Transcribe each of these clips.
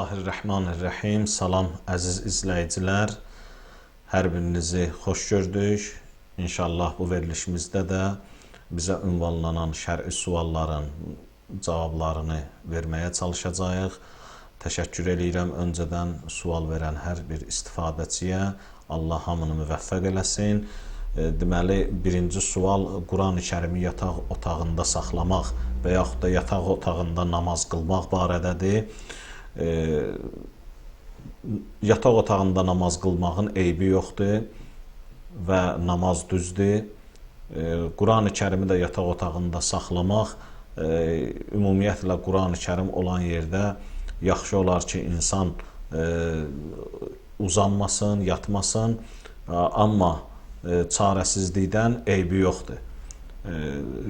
Bismillahirrahmanirrahim. Salam əziz izləyicilər. Hər birinizi xoş gördük. İnşallah bu verilişimizdə də bizə ünvanlanan şər'i sualların cavablarını verməyə çalışacağıq. Təşəkkür edirəm öncədən sual verən hər bir istifadəçiyə. Allah hamını müvəffəq eləsin. Deməli, birinci sual Quran-ı Kərimi yataq otağında saxlamaq və yaxud da yataq otağında namaz qılmaq barədədir. Yataq otağında namaz qılmağın eybi yoxdur və namaz düzdür. Quran-ı Kərimi də yataq otağında saxlamaq, ümumiyyətlə Quran-ı Kərim olan yerdə yaxşı olar ki, insan uzanmasın, yatmasın, amma çarəsizlikdən eybi yoxdur.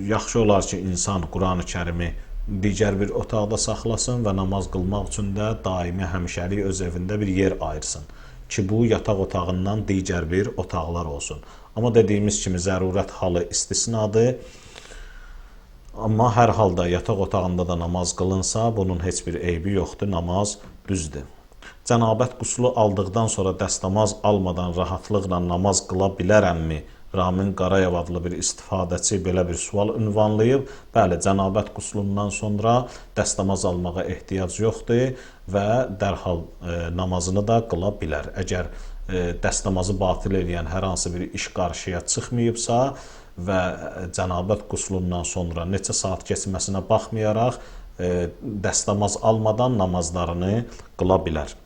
Yaxşı olar ki, insan Quran-ı Kərimi digər bir otaqda saxlasın və namaz qılmaq üçün də daimi həmişəlik öz evində bir yer ayırsın ki, bu yataq otağından digər bir otaqlar olsun. Amma dediyimiz kimi zərurət halı istisnadır. Amma hər halda yataq otağında da namaz qılınsa, bunun heç bir eybi yoxdur, namaz düzdür. Cənabət quslu aldıqdan sonra dəstəmaz almadan rahatlıqla namaz qıla bilərəmmi? Ramin Qarayev adlı bir istifadəçi belə bir sual ünvanlayıb. Bəli, cənabət quslundan sonra dəstəmaz almağa ehtiyac yoxdur və dərhal namazını da qıla bilər. Əgər dəstəmazı batil edən hər hansı bir iş qarşıya çıxmayıbsa və cənabət quslundan sonra neçə saat keçməsinə baxmayaraq dəstəmaz almadan namazlarını qıla bilər.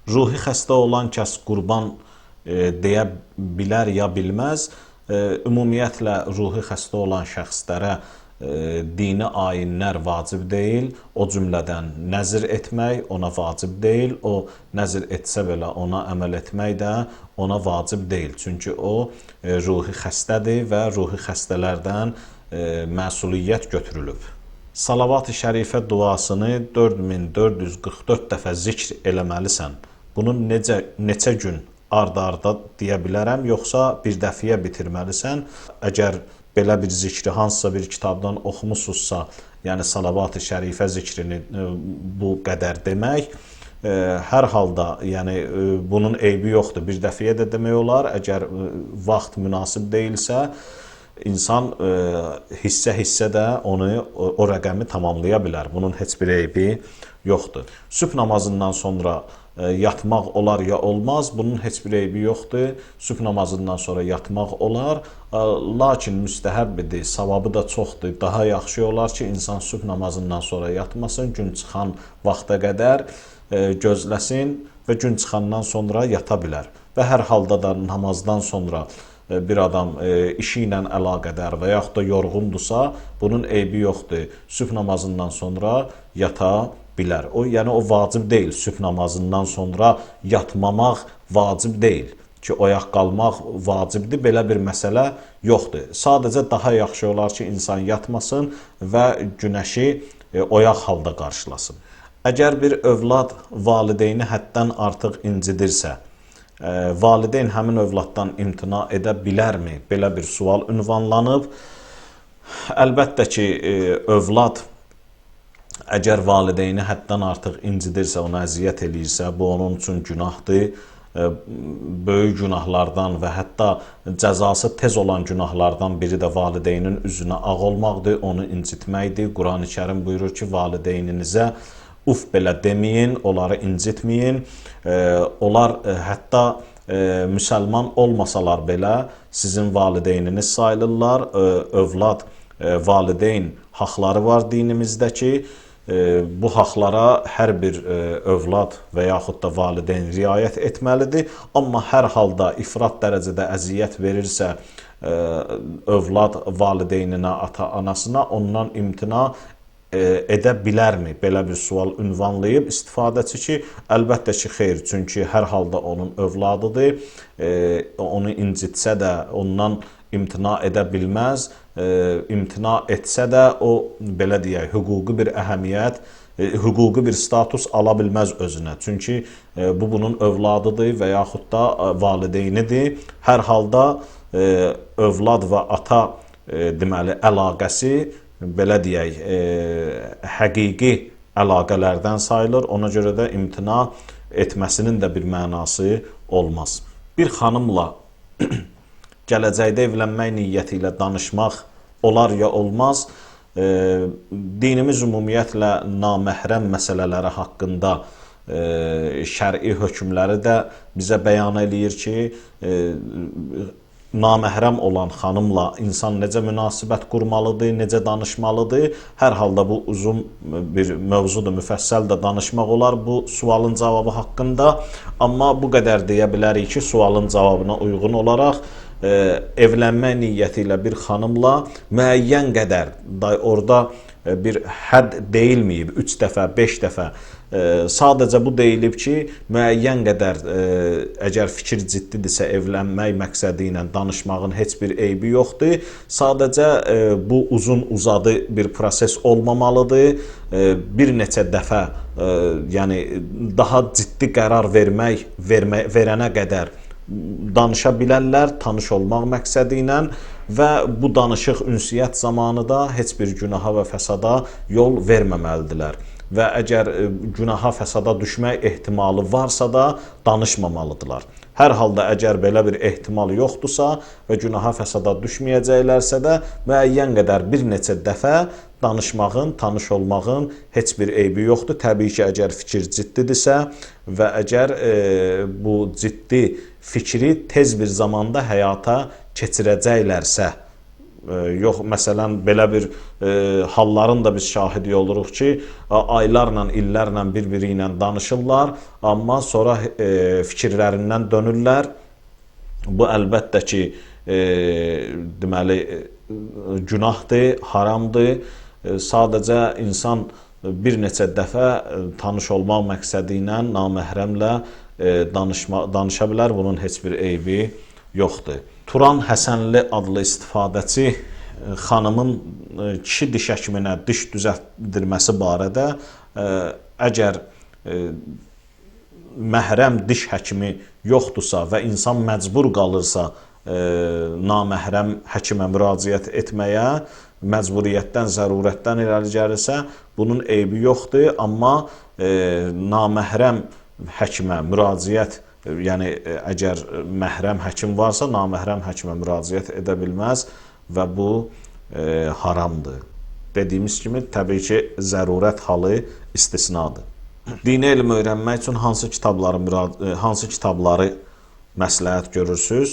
Ruhi xəstə olan kəs qurban deyə bilər ya bilməz. Ümumiyyətlə, ruhi xəstə olan şəxslərə dini ayinlər vacib deyil. O cümlədən nəzir etmək ona vacib deyil. O nəzir etsə belə ona əməl etmək də ona vacib deyil. Çünki o ruhi xəstədir və ruhi xəstələrdən məsuliyyət götürülüb. Salavat-ı şərifə duasını 4444 dəfə zikr eləməlisən. Bunu neçə gün arda-arda deyə bilərəm, yoxsa bir dəfiyə bitirməlisən. Əgər belə bir zikri hansısa bir kitabdan oxumusunuzsa, yəni salavat-ı şərifə zikrini bu qədər demək, hər halda yəni bunun eybi yoxdur. Bir dəfiyə də demək olar. Əgər vaxt münasib deyilsə, insan hissə-hissə də o rəqəmi tamamlaya bilər. Bunun heç bir eybi yoxdur. Sübh namazından sonra yatmaq olar ya olmaz, bunun heç bir eybi yoxdur. Sübh namazından sonra yatmaq olar, lakin müstəhəbbidir, savabı da çoxdur. Daha yaxşı olar ki, insan sübh namazından sonra yatmasın, gün çıxan vaxta qədər gözləsin və gün çıxandan sonra yata bilər. Və hər halda da namazdan sonra bir adam işi ilə əlaqədar və yaxud da yorğundursa, bunun eybi yoxdur. Sübh namazından sonra yata bilər. Yəni o vacib deyil. Sübh namazından sonra yatmamaq vacib deyil ki, oyaq qalmaq vacibdir. Belə bir məsələ yoxdur. Sadəcə daha yaxşı olar ki, insan yatmasın və günəşi oyaq halda qarşılasın. Əgər bir övlad valideyni həddən artıq incidirsə, valideyn həmin övladdan imtina edə bilərmi? Belə bir sual ünvanlanıb. Əlbəttə ki, övlad əgər valideyni həddən artıq incidirsə, ona əziyyət eləyirsə, bu onun üçün günahdır. Böyük günahlardan və hətta cəzası tez olan günahlardan biri də valideynin üzünə ağ olmaqdır, onu incitməkdir. Quran-ı Kərim buyurur ki, valideyninizə uf belə deməyin, onları incitməyin. Onlar hətta müsəlman olmasalar belə sizin valideyniniz sayılırlar. Övlad, valideyn haqları var dinimizdə ki, bu haqlara hər bir övlad və yaxud da valideyn riayət etməlidir. Amma hər halda ifrat dərəcədə əziyyət verirsə övlad valideyninə, ata-anasına, ondan imtina edə bilərmi? Belə bir sual ünvanlayıb istifadəçi ki, əlbəttə ki, xeyr. Çünki hər halda onun övladıdır. Onu incitsə də ondan imtina edə bilməz. İmtina etsə də o, belə deyək, hüquqi bir əhəmiyyət, hüquqi bir status ala bilməz özünə. Çünki bu bunun övladıdır və yaxud da valideynidir. Hər halda övlad və ata deməli əlaqəsi belə deyək, həqiqi əlaqələrdən sayılır. Ona görə də imtina etməsinin də bir mənası olmaz. Bir xanımla gələcəkdə evlənmək niyyəti ilə danışmaq olar ya olmaz. Dinimiz ümumiyyətlə naməhrəm məsələləri haqqında şər'i hökmləri də bizə bəyan eləyir ki, naməhrəm olan xanımla insan necə münasibət qurmalıdır, necə danışmalıdır. Hər halda bu uzun bir mövzudur, müfəssəl də danışmaq olar bu sualın cavabı haqqında. Amma bu qədər deyə bilərik ki, sualın cavabına uyğun olaraq evlənmə niyyəti ilə bir xanımla müəyyən qədər, orada bir hədd deyilməyib, 3 dəfə, 5 dəfə, sadəcə bu deyilib ki, müəyyən qədər əgər fikir ciddidirsə evlənmək məqsədi ilə danışmağın heç bir eybi yoxdur. Sadəcə bu uzun uzadı bir proses olmamalıdır. Bir neçə dəfə, yəni daha ciddi qərar verənə qədər danışa bilərlər, tanış olmaq məqsədi ilə və bu danışıq ünsiyyət zamanı da heç bir günaha və fəsada yol verməməlidirlər. Və əgər günaha fəsada düşmək ehtimalı varsa da danışmamalıdırlar. Hər halda əgər belə bir ehtimal yoxdursa və günaha fəsada düşməyəcəklərsə də müəyyən qədər bir neçə dəfə danışmağın, tanış olmağın heç bir eybi yoxdur. Təbii ki, əgər fikir ciddidirsə və əgər bu ciddi fikri tez bir zamanda həyata keçirəcəklərsə, yox, məsələn, belə bir halların da biz şahidi oluruq ki, aylarla, illərlə bir-biri ilə danışırlar, amma sonra fikirlərindən dönürlər. Bu əlbəttə ki, deməli, günahdır, haramdır. Sadəcə insan bir neçə dəfə tanış olmaq məqsədi ilə naməhrəmlə danışa bilər, bunun heç bir eybi yoxdur. Turan Həsənli adlı istifadəçi xanımın kişi diş həkiminə diş düzəltdirməsi barədə əgər məhrəm diş həkimi yoxdursa və insan məcbur qalırsa naməhrəm həkimə müraciət etməyə, məcburiyyətdən, zərurətdən irəli gəlirsə, bunun eybi yoxdur, amma naməhrəm həkimə müraciət, yəni əgər məhrəm həkim varsa, naməhrəm həkimə müraciət edə bilməz və bu haramdır. Dediyimiz kimi, təbii ki, zərurət halı istisnadır. Dini elm öyrənmək üçün hansı kitabları məsləhət görürsünüz?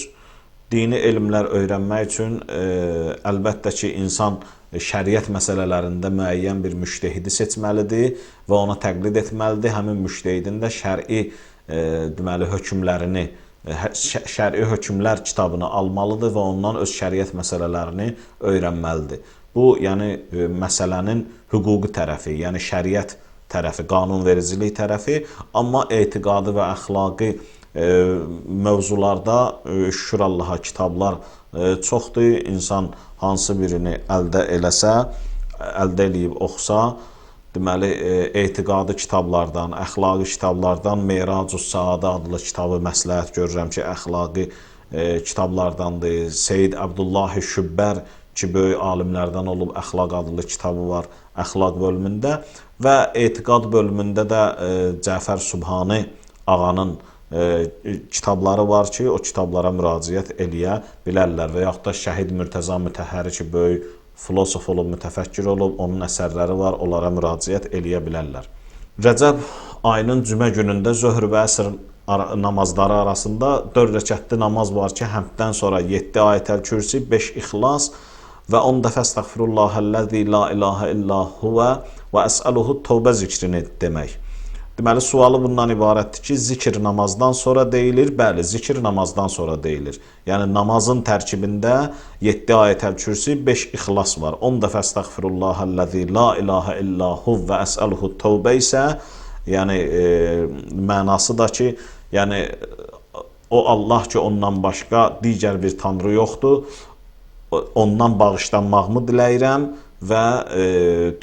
Dini elmlər öyrənmək üçün əlbəttə ki, insan şəriət məsələlərində müəyyən bir müştehidi seçməlidir və ona təqlid etməlidir. Həmin müştehidin də şər'i deməli, hökmlərini, şər'i hökmlər kitabını almalıdır və ondan öz şəriət məsələlərini öyrənməlidir. Bu, yəni, məsələnin hüquqi tərəfi, yəni şəriət tərəfi, qanunvericilik tərəfi, amma etiqadi və əxlaqi mövzularda şükür Allaha kitablar çoxdur. İnsan hansı birini əldə eləyib oxusa, deməli, etiqadi kitablardan, əxlaqi kitablardan Merac-ı Saada adlı kitabı məsləhət görürəm ki, əxlaqi kitablardandır. Seyyid Əbdullahi Şübbər ki, böyük alimlərdən olub, əxlaq adlı kitabı var əxlaq bölümündə və etiqad bölümündə də Cəfər Subhani ağanın kitabları var ki, o kitablara müraciət eləyə bilərlər və yaxud da Şəhid Mürtəza Mütəhhəri ki, böyük filosof olub, mütəfəkkir olub, onun əsərləri var, onlara müraciət eləyə bilərlər. Rəcəb ayının cümə günündə zöhr və əsr namazları arasında 4 rəkətli namaz var ki, həmddən sonra 7 ayətəl kürsi, 5 ixlas və 10 dəfə estəğfirullahəl-ləzi la ilahə illa huvə və əsəluhu tövbə zikrini demək. Deməli, sualı bundan ibarətdir ki, zikr namazdan sonra deyilir. Bəli, zikr namazdan sonra deyilir. Yəni, namazın tərkibində 7 ayətəl kürsi, 5 ixlas var. 10 dəfə estəğfirullahəl-ləzi la ilahə illa huv və əsəluhu tövbə isə, yəni, mənası da ki, yəni, o Allah ki, ondan başqa digər bir tanrı yoxdur, ondan bağışlanmağımı diləyirəm və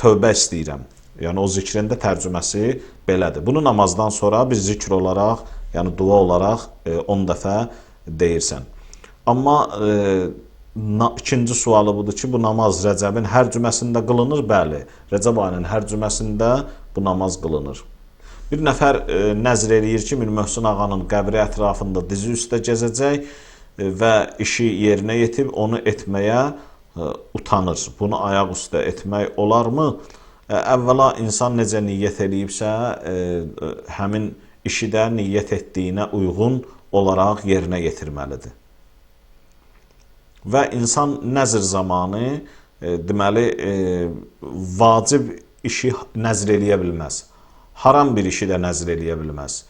tövbə istəyirəm. Yəni, o zikrin də tərcüməsi belədir. Bunu namazdan sonra bir zikr olaraq, yəni dua olaraq 10 dəfə deyirsən. Amma İkinci sualı budur ki, bu namaz Rəcəbin hər cüməsində qılınır? Bəli, Rəcəb ayının hər cüməsində bu namaz qılınır. Bir nəfər nəzr eləyir ki, Mir Möhsün ağanın qəbri ətrafında dizi üstə gəzəcək və işi yerinə yetib onu etməyə utanır. Bunu ayaq üstə etmək olarmı? Əvvəla insan necə niyyət eləyibsə, həmin işi də niyyət etdiyinə uyğun olaraq yerinə yetirməlidir. Və insan nəzr zamanı deməli vacib işi nəzr eləyə bilməz. Haram bir işi də nəzr eləyə bilməz.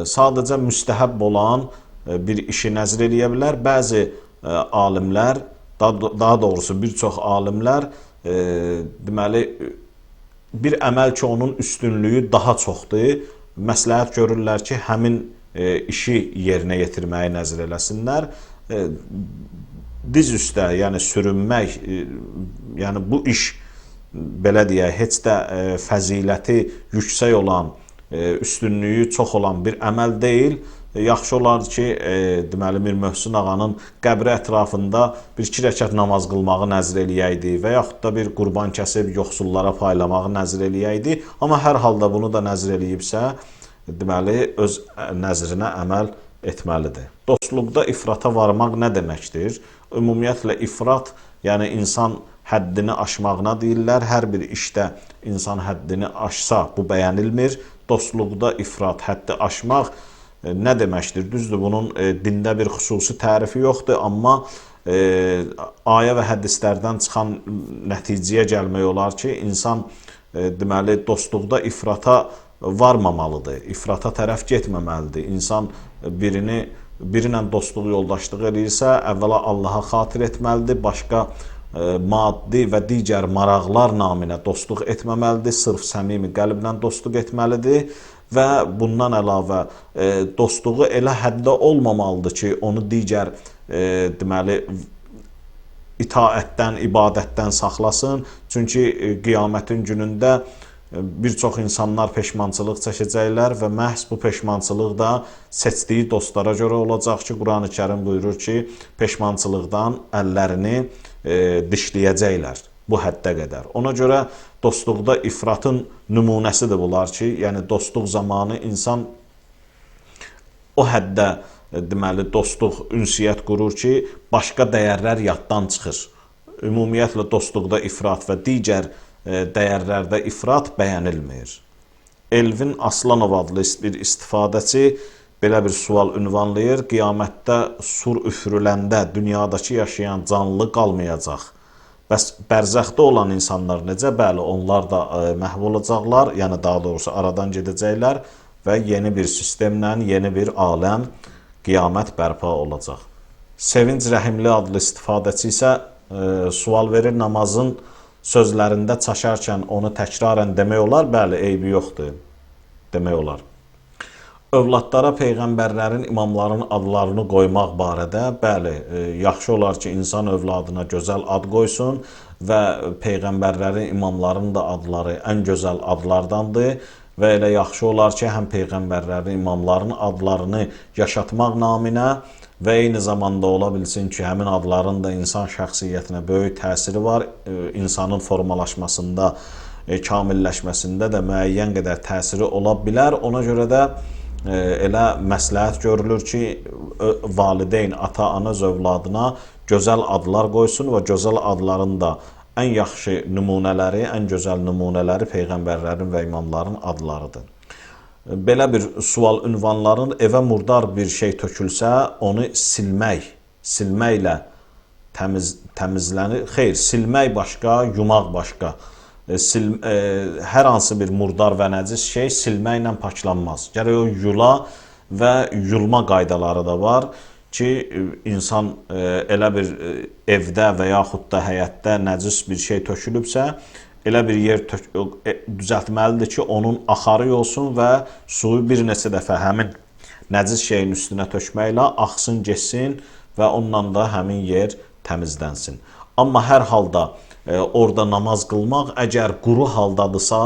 Sadəcə müstəhəb olan bir işi nəzr eləyə bilər. Bəzi alimlər, daha doğrusu bir çox alimlər deməli bir əməl ki, onun üstünlüyü daha çoxdur, məsləhət görürlər ki, həmin işi yerinə yetirməyi nəzr eləsinlər. Diz üstə, yəni sürünmək, yəni bu iş belə deyək, heç də fəziləti yüksək olan, üstünlüyü çox olan bir əməl deyil. Yaxşı olar ki, deməli Mir Möhsün ağanın qəbri ətrafında bir 2 rəkat namaz qılmağı nəzr eləyəydi və yaxud da bir qurban kəsib yoxsullara paylamağı nəzr eləyəydi. Amma hər halda bunu da nəzr eləyibsə, deməli öz nəzrinə əməl etməlidir. Dostluqda ifrata varmaq nə deməkdir? Ümumiyyətlə ifrat, yəni insan həddini aşmağına deyirlər. Hər bir işdə insan həddini aşsa bu bəyənilmir. Dostluqda ifrat, həddi aşmaq nə deməkdir? Düzdür, bunun dində bir xüsusi tərifi yoxdur, amma ayə və hədislərdən çıxan nəticəyə gəlmək olar ki, insan deməli dostluqda ifrata varmamalıdır, ifrata tərəf getməməlidir. İnsan birinlə dostluq yoldaşlığı eləyirsə, əvvəla Allaha xatir etməlidir, başqa maddi və digər maraqlar naminə dostluq etməməlidir, sırf səmimi qəlblə dostluq etməlidir və bundan əlavə dostluğu elə həddə olmamalıdır ki, onu digər deməli itaətdən, ibadətdən saxlasın. Çünki qiyamətin günündə bir çox insanlar peşmançılıq çəkəcəklər və məhz bu peşmançılıq da seçdiyi dostlara görə olacaq ki, Qurani-Kərim buyurur ki, peşmançılıqdan əllərini dişləyəcəklər bu həddə qədər. Ona görə dostluqda ifratın nümunəsidir bunlar ki, yəni dostluq zamanı insan o həddə deməli dostluq, ünsiyyət qurur ki, başqa dəyərlər yaddan çıxır. Ümumiyyətlə dostluqda ifrat və digər dəyərlərdə ifrat bəyənilmir. Elvin Aslanov adlı bir istifadəçi belə bir sual ünvanlayır. Qiyamətdə sur üfürüləndə dünyadakı yaşayan canlı qalmayacaq. Bəs bərzəxdə olan insanlar necə? Bəli, onlar da məhv olacaqlar, yəni daha doğrusu aradan gedəcəklər və yeni bir sistemlə, yeni bir aləm, qiyamət bərpa olacaq. Sevinc Rəhimli adlı istifadəçi isə sual verir, namazın sözlərində çaşarkən onu təkrarən demək olar? Bəli, eybi yoxdur, demək olar. Övladlara peyğəmbərlərin, imamların adlarını qoymaq barədə, bəli, yaxşı olar ki, insan övladına gözəl ad qoysun və peyğəmbərlərin, imamların da adları ən gözəl adlardandır və elə yaxşı olar ki, həm peyğəmbərlərin, imamların adlarını yaşatmaq naminə və eyni zamanda ola bilsin ki, həmin adların da insan şəxsiyyətinə böyük təsiri var. İnsanın formalaşmasında, kamilləşməsində də müəyyən qədər təsiri ola bilər. Ona görə də elə məsləhət görülür ki, valideyn, ata-ana öz övladına gözəl adlar qoysun və gözəl adların da ən yaxşı nümunələri, ən gözəl nümunələri peyğəmbərlərin və imamların adlarıdır. Belə bir sual ünvanların evə murdar bir şey tökülsə, onu silməklə təmizlənir. Xeyr, silmək başqa, yumaq başqa. Hər hansı bir murdar və nəcis şey silməklə paklanmaz. Gərək o yula və yulma qaydaları da var ki, insan elə bir evdə və yaxud da həyətdə nəcis bir şey tökülübsə, elə bir yer düzəltməlidir ki, onun axarı olsun və suyu bir neçə dəfə həmin nəcis şeyin üstünə tökməklə axsın, geçsin və ondan da həmin yer təmizlənsin. Amma hər halda orada namaz qılmaq əgər quru haldadırsa,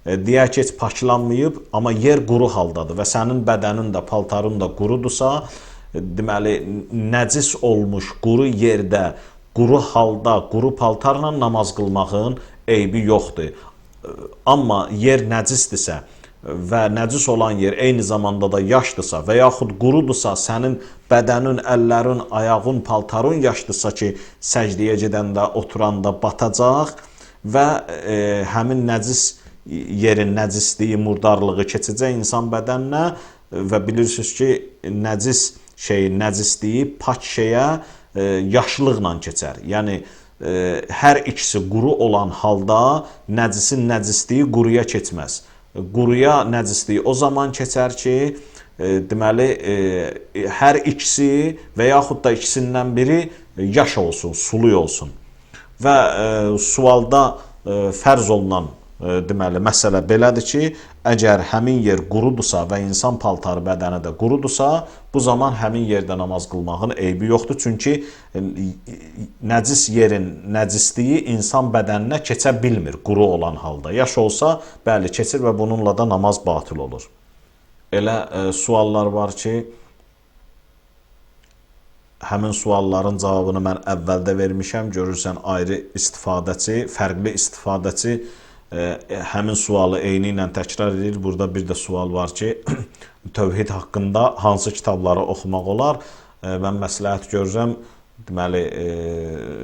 deyək ki, heç paklanmayıb, amma yer quru haldadır və sənin bədənin də, paltarın da qurudursa, deməli, nəcis olmuş quru yerdə, quru halda, quru paltarla namaz qılmağın eybi yoxdur. Amma yer nəcisdirsə və nəcis olan yer eyni zamanda da yaşdırsa və yaxud qurudursa, sənin bədənin, əllərin, ayağın, paltarın yaşdırsa ki, səcdiyə gedəndə, oturanda batacaq və həmin nəcis yerin nəcisliyi, murdarlığı keçəcək insan bədəninə və bilirsiniz ki, nəcisliyi pak şeyə yaşlıqla keçər. Yəni, hər ikisi quru olan halda nəcisin nəcisliyi quruya keçməz. Quruya nəcisliyi o zaman keçər ki, deməli, hər ikisi və yaxud da ikisindən biri yaş olsun, sulu olsun. Və sualda fərz olunan deməli, məsələ belədir ki, əgər həmin yer qurudursa və insan paltarı bədəni də qurudursa, bu zaman həmin yerdə namaz qılmağın eybi yoxdur. Çünki nəcis yerin nəcisliyi insan bədəninə keçə bilmir quru olan halda. Yaş olsa, bəli, keçir və bununla da namaz batıl olur. Elə suallar var ki, həmin sualların cavabını mən əvvəldə vermişəm. Görürsən, ayrı istifadəçi, fərqli istifadəçi həmin sualı eyni ilə təkrar edir. Burada bir də sual var ki, tövhid haqqında hansı kitabları oxumaq olar? Mən məsləhət görürəm, deməli,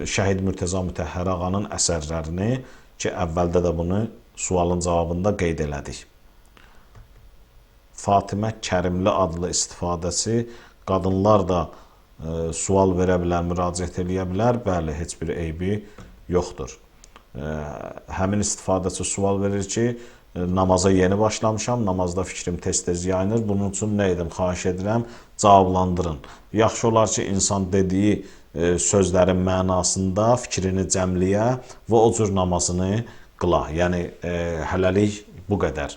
Şəhid Mürtəza Mütəhhər ağanın əsərlərini ki, əvvəldə də bunu sualın cavabında qeyd elədik. Fatimə Kərimli adlı istifadəçi, qadınlar da sual verə bilər, müraciət eləyə bilər. Bəli, heç bir eybi yoxdur. Həmin istifadəçi sual verir ki, namaza yeni başlamışam, namazda fikrim tez-tez yayınır. Bunun üçün nə edim? Xahiş edirəm, cavablandırın. Yaxşı olar ki, insan dediyi sözlərin mənasında fikrini cəmliyə və o cür namazını qıla. Yəni, hələlik bu qədər.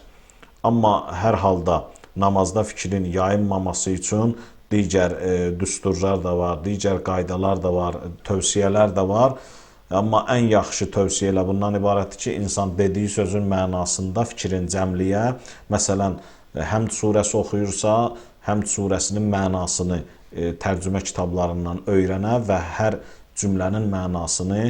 Amma hər halda namazda fikrin yayınmaması üçün digər düsturlar da var, digər qaydalar da var, tövsiyələr də var. Amma ən yaxşı tövsiyə elə bundan ibarətdir ki, insan dediyi sözün mənasında fikrin cəmliyə, məsələn, Həmd surəsi oxuyursa, Həmd surəsinin mənasını tərcümə kitablarından öyrənə və hər cümlənin mənasını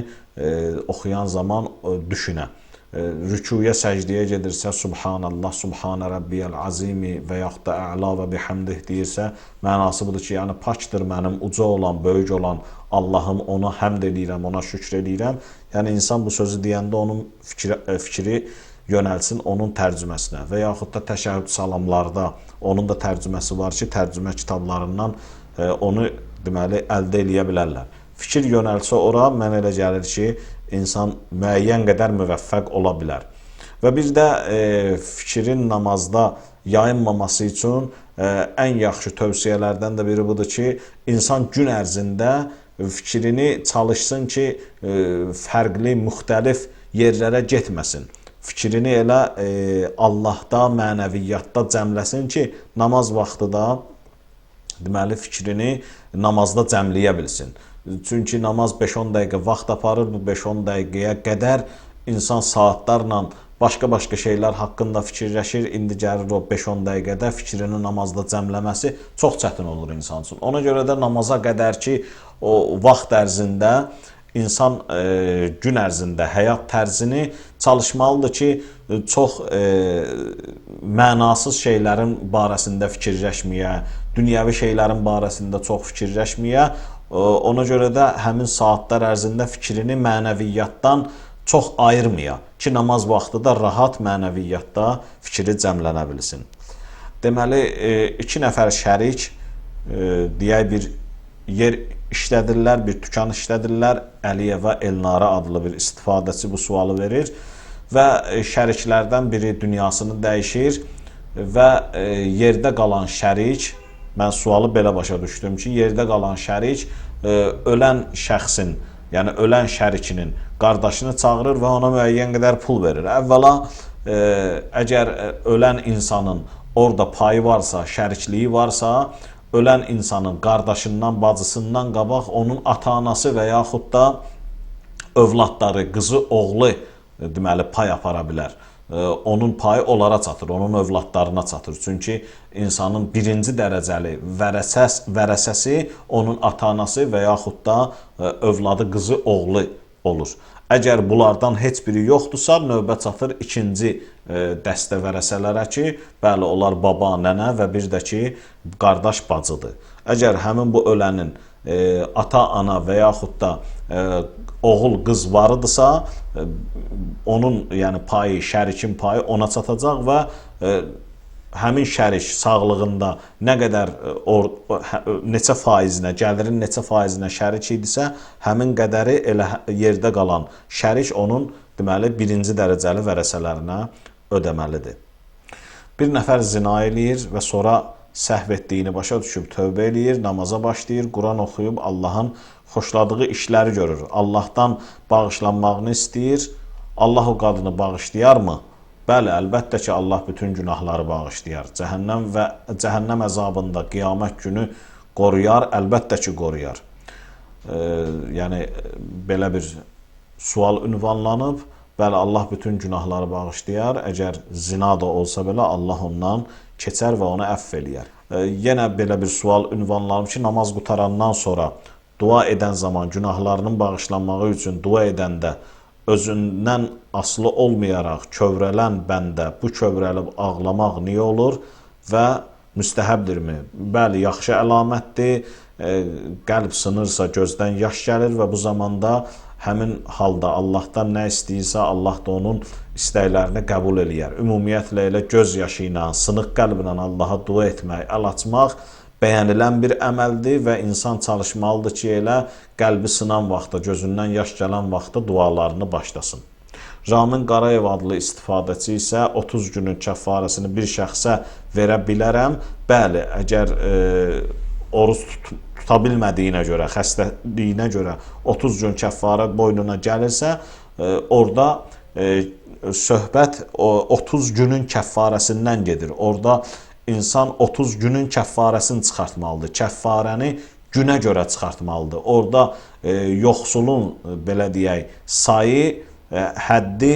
oxuyan zaman düşünə. Rükuya, səcdiyə gedirsə, Subhanallah, Subhanə Rabbiyəl Azimi və yaxud da Əla və bihamdih deyirsə, mənası budur ki, yəni pakdır mənim uca olan, böyük olan Allahım, ona həmd edirəm, ona şükür edirəm. Yəni, insan bu sözü deyəndə onun fikri yönəlsin onun tərcüməsinə və yaxud da təşəhhüd salamlarda onun da tərcüməsi var ki, tərcümə kitablarından onu deməli əldə eləyə bilərlər. Fikir yönəlsə ora, mən elə gəlir ki, insan müəyyən qədər müvəffəq ola bilər. Və bir də fikrin namazda yayınmaması üçün ən yaxşı tövsiyələrdən də biri budur ki, insan gün ərzində fikrini çalışsın ki, fərqli, müxtəlif yerlərə getməsin. Fikrini elə Allahda, mənəviyyatda cəmləsin ki, namaz vaxtı da deməli fikrini namazda cəmləyə bilsin. Çünki namaz 5-10 dəqiqə vaxt aparır, bu 5-10 dəqiqəyə qədər insan saatlarla başqa şeylər haqqında fikirləşir. İndi gəlir o 5-10 dəqiqədə fikrini namazda cəmləməsi çox çətin olur insan üçün. Ona görə də namaza qədər ki, o vaxt ərzində insan gün ərzində həyat tərzini çalışmalıdır ki, çox mənasız şeylərin barəsində fikirləşməyə, dünyəvi şeylərin barəsində çox fikirləşməyə. Ona görə də həmin saatlar ərzində fikrini mənəviyyatdan çox ayırmaya ki, namaz vaxtı da rahat mənəviyyatda fikri cəmlənə bilsin. Deməli, 2 nəfər şərik deyək bir yer işlədirlər, bir dükan işlədirlər. Əliyeva Elnara adlı bir istifadəçi bu sualı verir və şəriklərdən biri dünyasını dəyişir və yerdə qalan şərik, mən sualı belə başa düşdüm ki, yerdə qalan şərik ölən şəxsin, yəni ölən şərikinin qardaşını çağırır və ona müəyyən qədər pul verir. Əvvəla, əgər ölən insanın orada payı varsa, şərikliyi varsa, ölən insanın qardaşından, bacısından qabaq onun ata-anası və yaxud da övladları, qızı, oğlu deməli pay apara bilər. onun payı onlara çatır, onun övladlarına çatır. Çünki insanın birinci dərəcəli vərəsəsi onun ata-anası və yaxud da övladı, qızı, oğlu olur. Əgər bunlardan heç biri yoxdursa, növbə çatır ikinci dəstə vərəsələrə ki, bəli, onlar baba, nənə və bir də ki, qardaş, bacıdır. Əgər həmin bu ölənin ata, ana və yaxud da oğul, qız varıdırsa, onun yəni payı, şərikin payı ona çatacaq və həmin şərik sağlığında nə qədər neçə faizinə, gəlirin neçə faizinə şərik idisə, həmin qədəri elə yerdə qalan şərik onun deməli birinci dərəcəli vərəsələrinə ödəməlidir. Bir nəfər zina eləyir və sonra səhv etdiyini başa düşüb tövbə eləyir, namaza başlayır, Quran oxuyub Allahın xoşladığı işləri görür. Allahdan bağışlanmağını istəyir. Allah o qadını bağışlayarmı? Bəli, əlbəttə ki, Allah bütün günahları bağışlayar. Cəhənnəm əzabında qiyamət günü qoruyar, əlbəttə ki, qoruyar. Yəni, belə bir sual ünvanlanıb. Bəli, Allah bütün günahları bağışlayar. Əgər zina da olsa belə, Allah ondan keçər və onu əfv eləyər. Yenə belə bir sual ünvanlanıb ki, namaz qutarandan sonra dua edən zaman günahlarının bağışlanmağı üçün dua edəndə özündən asılı olmayaraq kövrələn bəndə bu kövrəlib ağlamaq niyə olur və müstəhəbdirmi? Bəli, yaxşı əlamətdir. Qəlb sınırsa gözdən yaş gəlir və bu zamanda həmin halda Allahdan nə istəyirsə Allah da onun istəklərini qəbul eləyər. Ümumiyyətlə elə göz yaşı ilə, sınıq qəlblə Allaha dua etmək, əl açmaq bəyənilən bir əməldir və insan çalışmalıdır ki, elə qəlbi sınan vaxtda, gözündən yaş gələn vaxtda dualarını başlasın. Ramin Qarayev adlı istifadəçi isə 30 günün kəffarəsini bir şəxsə verə bilərəm. Bəli, əgər oruç tuta bilmədiyinə görə, xəstəliyinə görə 30 gün kəffarə boynuna gəlirsə, orada söhbət 30 günün kəffarəsindən gedir. Orada İnsan 30 günün kəffarəsini çıxartmalıdır. Kəffarəni günə görə çıxartmalıdır. Orada yoxsulun, belə deyək, sayı, həddi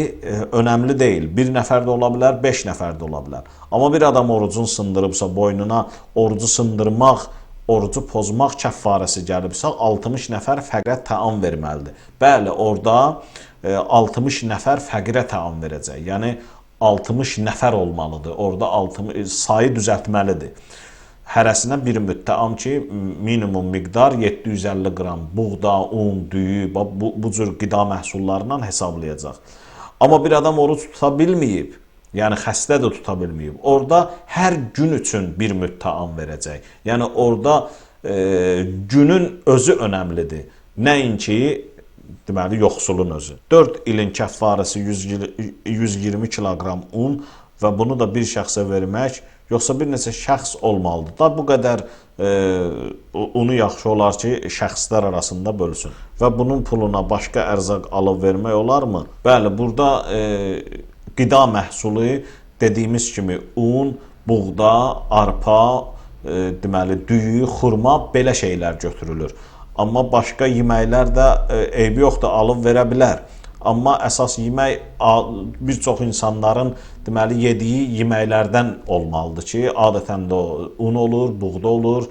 önəmli deyil. Bir nəfər də ola bilər, 5 nəfər də ola bilər. Amma bir adam orucunu sındırıbsa, boynuna orucu sındırmaq, orucu pozmaq kəffarəsi gəlibsə, 60 nəfər fəqirə təam verməlidir. Bəli, orada 60 nəfər fəqirə təam verəcək. Yəni, 60 nəfər olmalıdır. Orada sayı düzəltməlidir. Hərəsinə bir müttəam ki, minimum miqdar 750 qram buğda, un, düyü, bu cür qida məhsullarından hesablayacaq. Amma bir adam oruç tuta bilməyib, yəni xəstə də tuta bilməyib, orada hər gün üçün bir müttəam verəcək. Yəni orada günün özü önəmlidir. Nəinki deməli, yoxsulun özü. 4 ilin kəffarəsi 120 kiloqram un və bunu da bir şəxsə vermək, yoxsa bir neçə şəxs olmalıdır. Da bu qədər unu yaxşı olar ki, şəxslər arasında bölsün. Və bunun puluna başqa ərzaq alıb vermək olarmı? Bəli, burada qida məhsulu dediyimiz kimi un, buğda, arpa, deməli, düyü, xurma, belə şeylər götürülür. Amma başqa yeməklər də eybi yoxdur, alıb verə bilər. Amma əsas yemək bir çox insanların deməli yediyi yeməklərdən olmalıdır ki, adətən də un olur, buğda olur,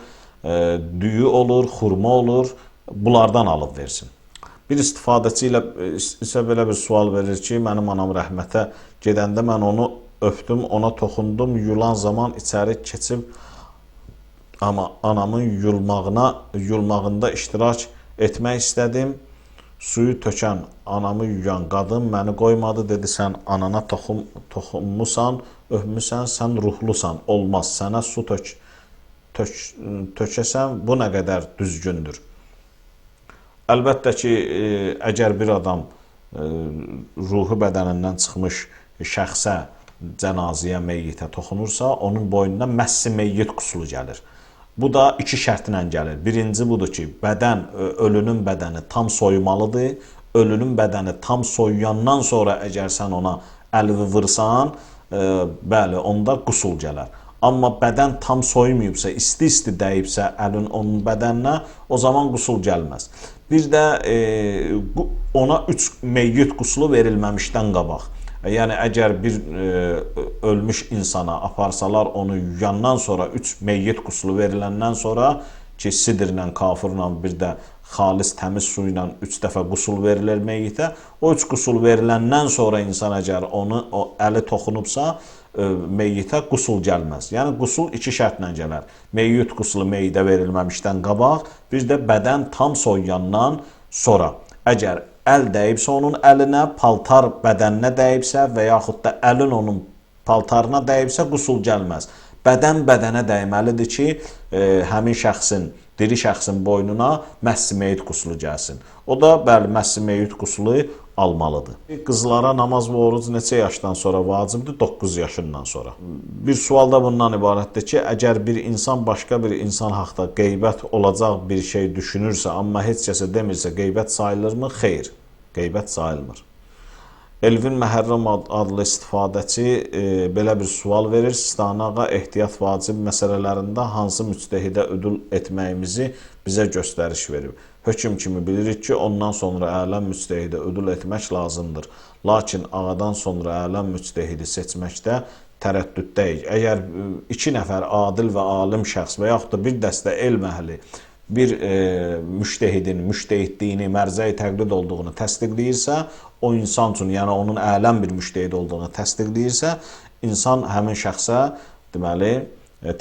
düyü olur, xurma olur, bunlardan alıb versin. Bir istifadəçi isə belə bir sual verir ki, mənim anam rəhmətə gedəndə mən onu öpdüm, ona toxundum, yulan zaman içəri keçib, amma anamın yulmağında iştirak etmək istədim. Suyu tökən, anamı yuyan qadın məni qoymadı, dedi, sən anana toxunmusan, öpmüsən, sən ruhlusan, olmaz, sənə su tökəsən, bu nə qədər düzgündür. Əlbəttə ki, əgər bir adam ruhu bədənindən çıxmış şəxsə, cənazəyə, meyyitə toxunursa, onun boynuna məssi meyyit qusulu gəlir. Bu da iki şərtlə gəlir. Birinci budur ki, ölünün bədəni tam soyumalıdır. Ölünün bədəni tam soyuyandan sonra əgər sən ona əlvi vırsan, bəli, onda qusul gələr. Amma bədən tam soymayıbsa, isti-isti dəyibsə əlin onun bədəninə, o zaman qusul gəlməz. Bir də ona 3 meyyit qusulu verilməmişdən qabaq. Yəni əgər bir ölmüş insana aparsalar, onu yuyandan sonra 3 meyyit qusulu veriləndən sonra ki, sidrlə, kafurla, bir də xalis təmiz su ilə 3 dəfə qusul verilir meyyitə. O 3 qusul veriləndən sonra insan əgər o əli toxunubsa, meyyitə qusul gəlməz. Yəni qusul 2 şərtlə gələr. Meyyit qusulu meyidə verilməmişdən qabaq, bir də bədən tam soyuyandan sonra. Əgər əl dəyibsə onun əlinə, paltar bədəninə dəyibsə və yaxud da əlin onun paltarına dəyibsə qusul gəlməz. Bədən bədənə dəyməlidir ki, həmin şəxsin, diri şəxsin boynuna məssi meyit qusulu gəlsin. O da bəli, məssi meyit qusulu almalıdır. Qızlara namaz və oruc neçə yaşdan sonra vacibdir? 9 yaşından sonra. Bir sual da bundan ibarətdir ki, əgər bir insan başqa bir insan haqda qeybət olacaq bir şey düşünürsə, amma heç kəsə demirsə, qeybət sayılırmı? Xeyr, qeybət sayılmır. Elvin Məhərrəm adlı istifadəçi belə bir sual verir. Sistani ağa ehtiyat vacib məsələlərində hansı müctəhidə ödül etməyimizi bizə göstəriş verir. Hökm kimi bilirik ki, ondan sonra ələm müctəhidə ödül etmək lazımdır. Lakin ağadan sonra ələm müctəhidi seçməkdə tərəddüddəyik. Əgər 2 nəfər adil və alim şəxs və yaxud da bir dəstə elm əhli bir müştəhidin müştəhidliyini, mərcəyi təqlid olduğunu təsdiqləyirsə, o insan üçün, yəni onun ələm bir müştəhid olduğunu təsdiqləyirsə, insan həmin şəxsə deməli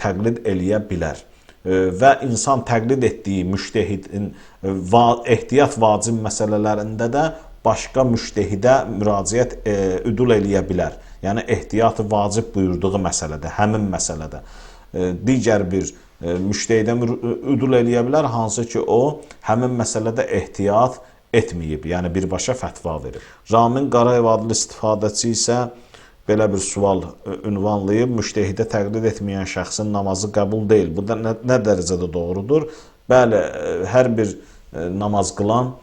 təqlid eləyə bilər. Və insan təqlid etdiyi müştəhidin ehtiyat vacib məsələlərində də başqa müştəhidə müraciət üdul eləyə bilər. Yəni ehtiyatı vacib buyurduğu məsələdə, həmin məsələdə digər bir müştəhidə üdul eləyə bilər, hansı ki o həmin məsələdə ehtiyat etməyib, yəni birbaşa fətva verir. Ramin Qarayev adlı istifadəçi isə belə bir sual ünvanlayıb, müştəhidə təqlid etməyən şəxsin namazı qəbul deyil. Bu da nə dərəcədə doğrudur? Bəli, hər bir namaz qılan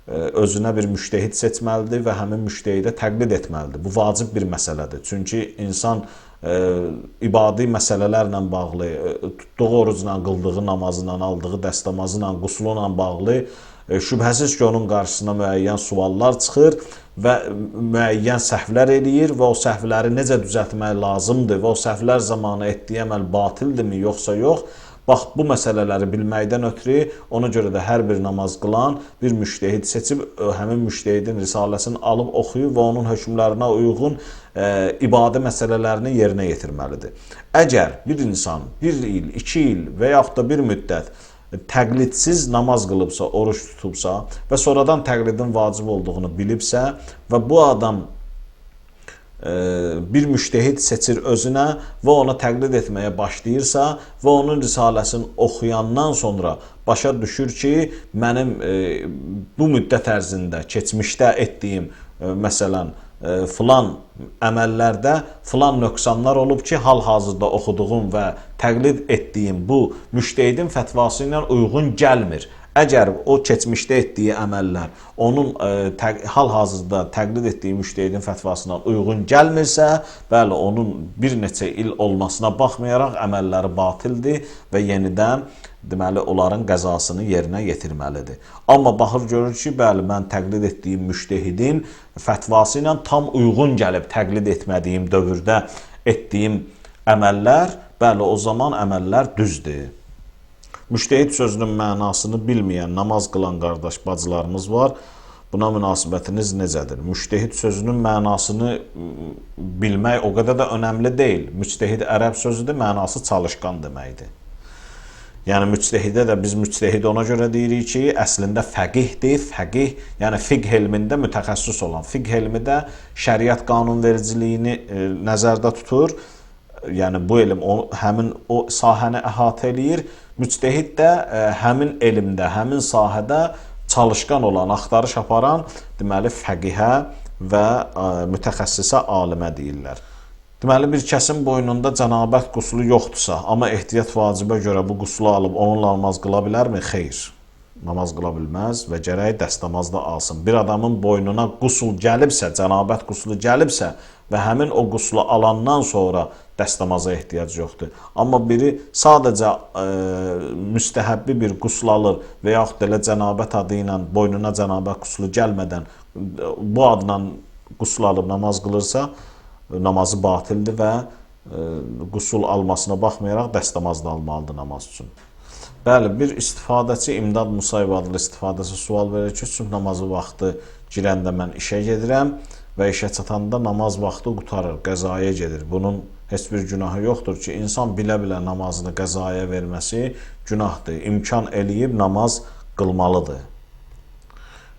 özünə bir müştəhid seçməlidir və həmin müştəhidə təqlid etməlidir. Bu vacib bir məsələdir. Çünki insan ibadi məsələlərlə bağlı, tutduğu orucla, qıldığı namazla, aldığı dəstəmazla, qusuluna bağlı şübhəsiz ki, onun qarşısına müəyyən suallar çıxır və müəyyən səhvlər eləyir və o səhvləri necə düzəltmək lazımdır və o səhvlər zamanı etdiyi əməl batildirmi, yoxsa yox. Bax, bu məsələləri bilməkdən ötürü ona görə də hər bir namaz qılan bir müştəhid seçib, həmin müştəhidin risaləsini alıb oxuyub və onun hökmlərinə uyğun ibadi məsələlərini yerinə yetirməlidir. Əgər bir insan 1 il, 2 il və yaxud da bir müddət təqlidsiz namaz qılıbsa, oruç tutubsa və sonradan təqlidin vacib olduğunu bilibsə və bu adam bir müştəhid seçir özünə və ona təqlid etməyə başlayırsa və onun risaləsini oxuyandan sonra başa düşür ki, mənim bu müddət ərzində keçmişdə etdiyim, məsələn, filan əməllərdə filan nöqsanlar olub ki, hal-hazırda oxuduğum və təqlid etdiyim bu müştəhidin fətvası ilə uyğun gəlmir. Əgər o keçmişdə etdiyi əməllər onun hal-hazırda təqlid etdiyi müştəhidin fətvasına uyğun gəlmirsə, bəli, onun bir neçə il olmasına baxmayaraq əməlləri batildir və yenidən deməli, onların qəzasını yerinə yetirməlidir. Amma baxır görür ki, bəli, mən təqlid etdiyim müştəhidin fətvası ilə tam uyğun gəlib təqlid etmədiyim dövrdə etdiyim əməllər, bəli, o zaman əməllər düzdür. Müştəhid sözünün mənasını bilməyən namaz qılan qardaş bacılarımız var. Buna münasibətiniz necədir? Müştəhid sözünün mənasını bilmək o qədər də önəmli deyil. Müctəhid ərəb sözüdür, mənası çalışqan deməkdir. Yəni müctəhidə də biz müctəhid ona görə deyirik ki, əslində fəqihdir. Fəqih, yəni fiqh elmində mütəxəssis olan. Fiqh elmi də şəriət qanunvericiliyini nəzərdə tutur. Yəni bu elm həmin o sahəni əhatə eləyir. Müctəhid də həmin elmdə, həmin sahədə çalışqan olan, axtarış aparan, deməli fəqihə və mütəxəssisə alimə deyirlər. Deməli bir kəsin boynunda cənabət qusulu yoxdursa, amma ehtiyat vacibə görə bu qusulu alıb onunla namaz qıla bilərmi? Xeyr. Namaz qıla bilməz və gərək dəstəmaz da alsın. Bir adamın boynuna qusul gəlibsə, cənabət qusulu gəlibsə və həmin o qusulu alandan sonra dəstəmaza ehtiyac yoxdur. Amma biri sadəcə müstəhəbbi bir qusul alır və yaxud da elə cənabət adı ilə boynuna cənabət qusulu gəlmədən bu adla qusl alıb namaz qılırsa, namazı batildir və qusul almasına baxmayaraq dəstəmaz da almalıdır namaz üçün. Bəli, bir istifadəçi İmdad Musayev adlı istifadəçi sual verir ki, sübh namazı vaxtı girəndə mən işə gedirəm və işə çatanda namaz vaxtı qutarır, qəzaya gedir. Bunun heç bir günahı yoxdur ki, insan bilə-bilə namazını qəzaya verməsi günahdır. İmkan eləyib namaz qılmalıdır.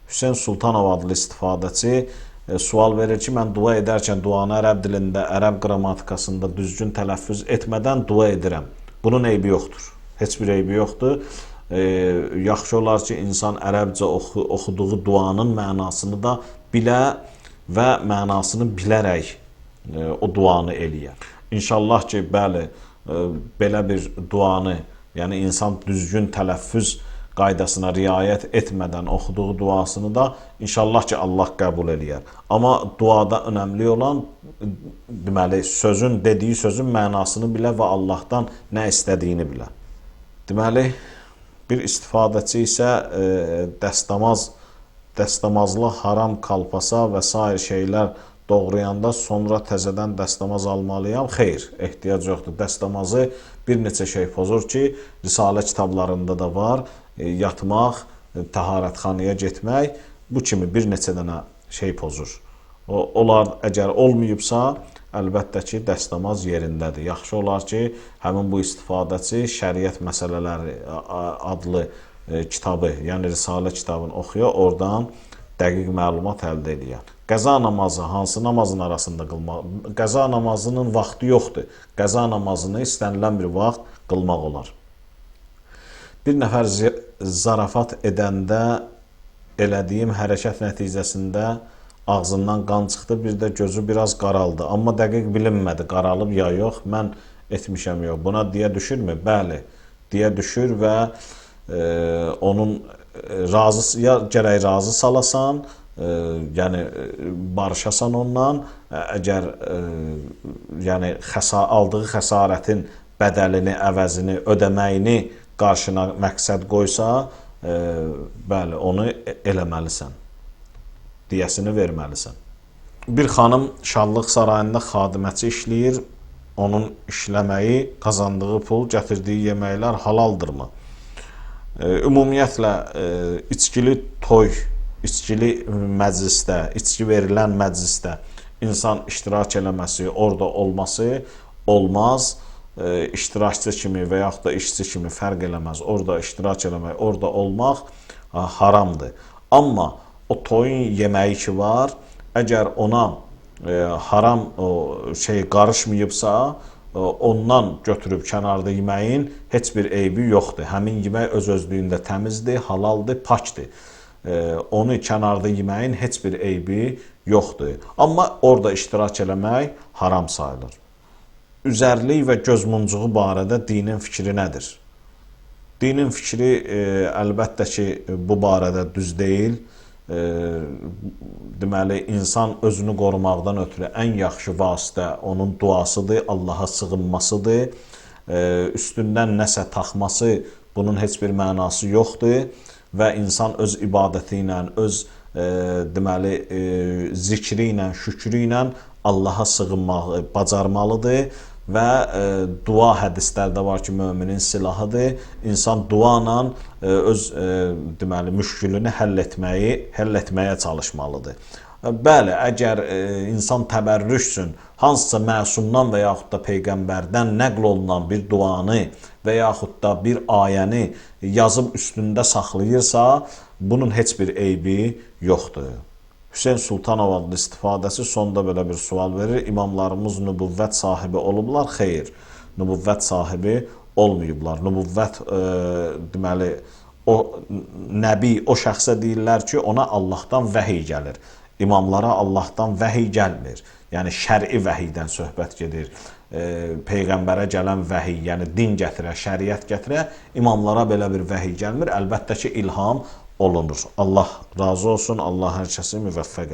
Hüseyn Sultanov adlı istifadəçi sual verir ki, mən dua edərkən duanı ərəb dilində, ərəb qrammatikasında düzgün tələffüz etmədən dua edirəm. Bunun eybi yoxdur. Heç bir eybi yoxdur. Yaxşı olar ki, insan ərəbcə oxuduğu duanın mənasını da bilə və mənasını bilərək o duanı eləyər. İnşallah ki, bəli, belə bir duanı, yəni insan düzgün tələffüz qaydasına riayət etmədən oxuduğu duasını da inşallah ki, Allah qəbul eləyər. Amma duada önəmli olan, deməli, dediyi sözün mənasını bilə və Allahdan nə istədiyini bilə. Deməli, bir istifadəçi isə dəstəmazlı haram kalpasa və sair şeylər doğrayanda sonra təzədən dəstəmaz almalıyam. Xeyr, ehtiyac yoxdur. Dəstəmazı bir neçə şey pozur ki, Risalə kitablarında da var. Yatmaq, təharətxanaya getmək, bu kimi bir neçə dənə şey pozur. Onlar əgər olmayıbsa, əlbəttə ki, dəstəmaz yerindədir. Yaxşı olar ki, həmin bu istifadəçi Şəriət Məsələləri adlı kitabı, yəni Risalə kitabını oxuya, oradan dəqiq məlumat əldə edir. Qəza namazı hansı namazın arasında qılmaq? Qəza namazının vaxtı yoxdur. Qəza namazını istənilən bir vaxt qılmaq olar. Bir nəfər zarafat edəndə elədiyim hərəkət nəticəsində ağzından qan çıxdı, bir də gözü biraz qaraldı. Amma dəqiq bilinmədi, qaralıb ya yox, mən etmişəm yox. Buna diyə düşürmü? Bəli, diyə düşür və onun ya gərək razı salasan, yəni barışasan ondan, əgər yəni aldığı xəsarətin bədəlini, əvəzini, ödəməyini qarşına məqsəd qoysa, bəli, onu eləməlisən, diyəsini verməlisən. Bir xanım Şadlıq Sarayında xadiməçi işləyir, onun işləməyi, qazandığı pul, gətirdiyi yeməklər halaldırmı? Ümumiyyətlə, içkili toy, içkili məclisdə, içki verilən məclisdə insan iştirak eləməsi, orada olması olmaz. İştirakçı kimi və yaxud da işçi kimi fərq eləməz. Orada iştirak eləmək, orada olmaq haramdır. Amma o toyun yeməyi ki var, əgər ona haram qarışmayıbsa, ondan götürüb kənarda yeməyin heç bir eybi yoxdur. Həmin yemək öz-özlüyündə təmizdir, halaldır, pakdır. Onu kənarda yeməyin heç bir eybi yoxdur. Amma orada iştirak eləmək haram sayılır. Üzərlik və gözmuncuğu barədə dinin fikri nədir? Dinin fikri əlbəttə ki, bu barədə düz deyil. Deməli, insan özünü qorumaqdan ötürü ən yaxşı vasitə onun duasıdır, Allaha sığınmasıdır. Üstündən nəsə taxması, bunun heç bir mənası yoxdur və insan öz ibadəti ilə, öz deməli, zikri ilə, şükrü ilə Allaha sığınmağı bacarmalıdır. Və dua hədislərdə var ki, möminin silahıdır. İnsan dua ilə öz deməli, müşkülünü həll etməyə çalışmalıdır. Bəli, əgər insan təbərrüş üçün hansısa məsumdan və yaxud da Peyğəmbərdən nəql olunan bir duanı və yaxud da bir ayəni yazıb üstündə saxlayırsa, bunun heç bir eybi yoxdur. Hüseyn Sultanov adlı istifadəçi sonda belə bir sual verir. İmamlarımız nübüvvət sahibi olublar? Xeyr, nübüvvət sahibi olmayıblar. Nübüvvət, deməli, o nəbi, o şəxsə deyirlər ki, ona Allahdan vəhiy gəlir. İmamlara Allahdan vəhiy gəlmir. Yəni, şəri vəhiydən söhbət gedir. Peyğəmbərə gələn vəhiy, yəni din gətirə, şəriət gətirə, imamlara belə bir vəhiy gəlmir. Əlbəttə ki, ilham olunur. Allah razı olsun, Allah hər kəsi müvəffəq